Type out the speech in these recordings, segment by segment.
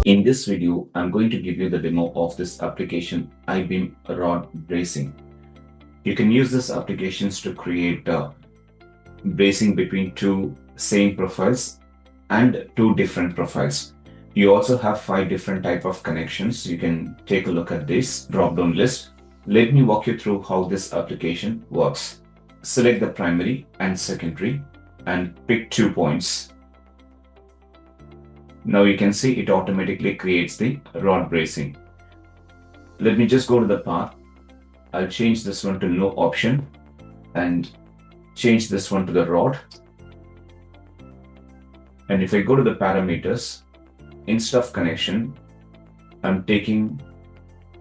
In this video, I'm going to give you the demo of this application, I-beam rod bracing. You can use this applications to create bracing between two same profiles and two different profiles. You also have 5 different type of connections. You can take a look at this drop-down list. Let me walk you through how this application works. Select the primary and secondary and pick 2 points. Now you can see it automatically creates the rod bracing. Let me just go to the path. I'll change this one to no option and change this one to the rod. And if I go to the parameters, instead of connection, I'm taking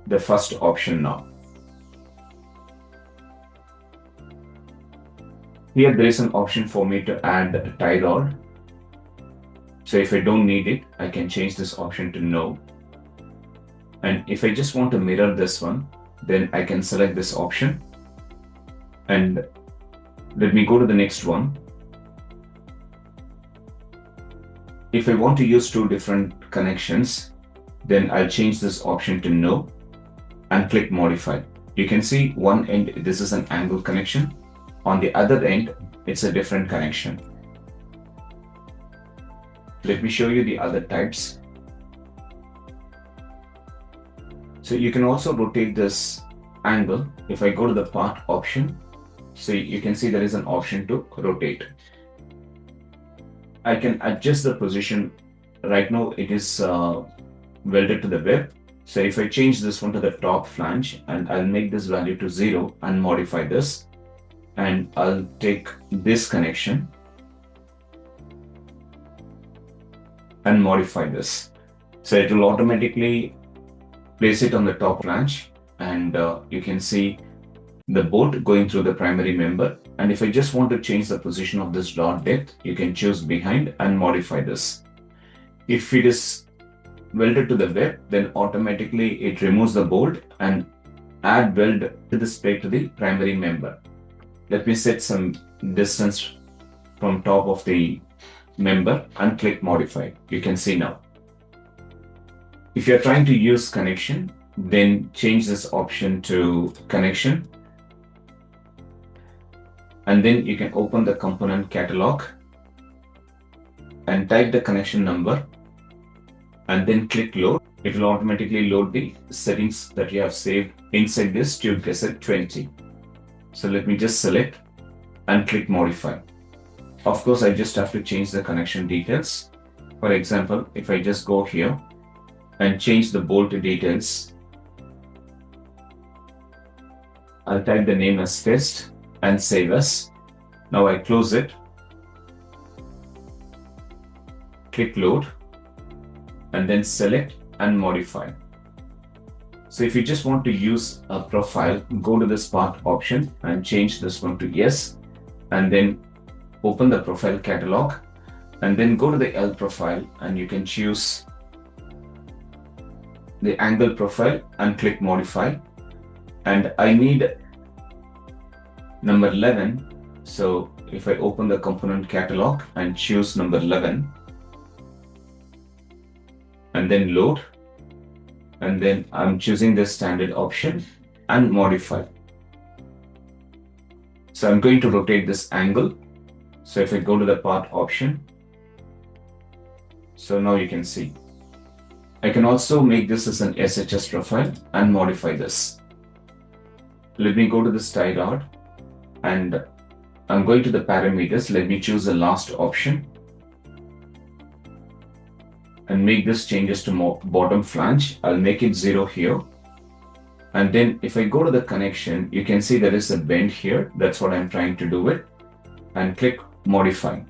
the first option now. Here there is an option for me to add a tie rod. So if I don't need it, I can change this option to no. And if I just want to mirror this one, then I can select this option. And let me go to the next one. If I want to use 2 different connections, then I'll change this option to no and click modify. You can see one end, this is an angle connection. On the other end, it's a different connection. Let me show you the other types. So you can also rotate this angle. If I go to the part option, so you can see there is an option to rotate. I can adjust the position. Right now it is welded to the web. So if I change this one to the top flange and I'll make this value to 0 and modify this, and I'll take this connection and modify this. So it will automatically place it on the top flange, and you can see the bolt going through the primary member. And if I just want to change the position of this rod depth, you can choose behind and modify this. If it is welded to the web, then automatically it removes the bolt and add weld to this plate to the primary member. Let me set some distance from top of the member and click modify. You can see now. If you're trying to use connection, then change this option to connection. And then you can open the component catalog and type the connection number and then click load. It will automatically load the settings that you have saved inside this tube cassette 20. So let me just select and click modify. Of course, I just have to change the connection details. For example, if I just go here and change the bolt details, I'll type the name as test and save as. Now I close it, click load, and then select and modify. So if you just want to use a profile, go to this part option and change this one to yes, and then open the profile catalog, and then go to the L profile and you can choose the angle profile and click modify. And I need number 11. So if I open the component catalog and choose number 11 and then load, and then I'm choosing the standard option and modify. So I'm going to rotate this angle. So if I go to the part option, so now you can see. I can also make this as an SHS profile and modify this. Let me go to this tie rod and I'm going to the parameters. Let me choose the last option and make this changes to bottom flange. I'll make it 0 here. And then if I go to the connection, you can see there is a bend here. That's what I'm trying to do with. And click modify.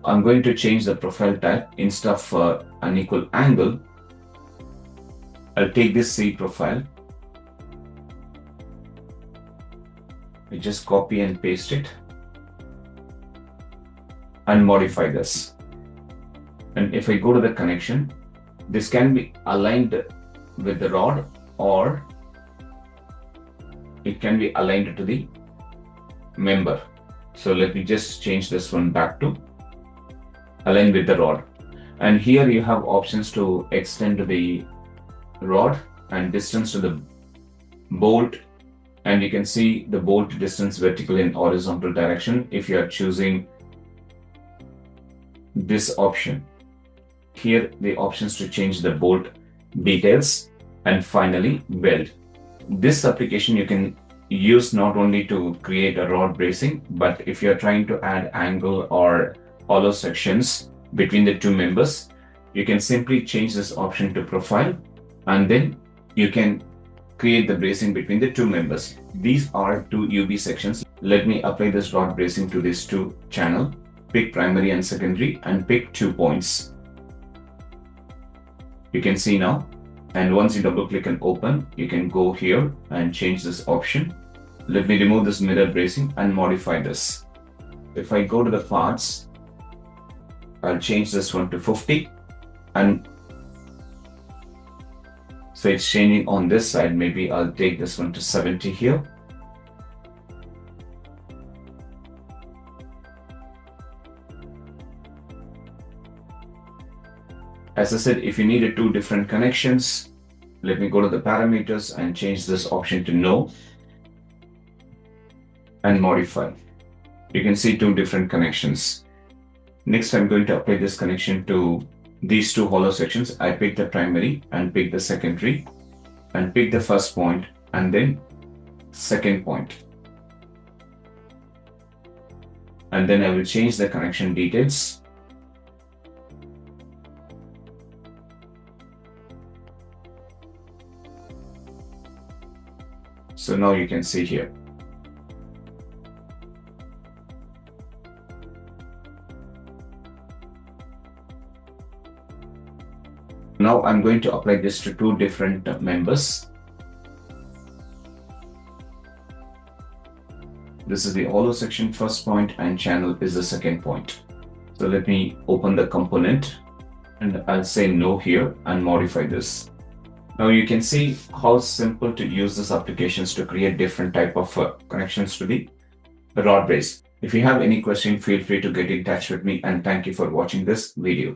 I'm going to change the profile type. Instead of unequal angle, I'll take this C profile. I just copy and paste it and modify this. And if I go to the connection, this can be aligned with the rod or it can be aligned to the member. So let me just change this one back to align with the rod. And here you have options to extend the rod and distance to the bolt, and you can see the bolt distance vertical and horizontal direction if you are choosing this option. Here the options to change the bolt details, and finally weld. This application you can use not only to create a rod bracing, but if you're trying to add angle or hollow sections between the two members, you can simply change this option to profile, and then you can create the bracing between the two members. These are two UB sections. Let me apply this rod bracing to these two channel. Pick primary and secondary and pick 2 points. You can see now, and once you double click and open, you can go here and change this option. Let me remove this mirror bracing and modify this. If I go to the parts, I'll change this one to 50, and so it's changing on this side. Maybe I'll take this one to 70 here. As I said, if you needed 2 different connections, let me go to the parameters and change this option to no and modify. You can see 2 different connections. Next, I'm going to apply this connection to these 2 hollow sections. I pick the primary and pick the secondary and pick the first point and then second point. And then I will change the connection details. So now you can see here. Now I'm going to apply this to 2 different members. This is the hollow section first point and channel is the second point. So let me open the component and I'll say no here and modify this. Now you can see how simple to use these applications to create different type of connections to the rod brace. If you have any question, feel free to get in touch with me, and thank you for watching this video.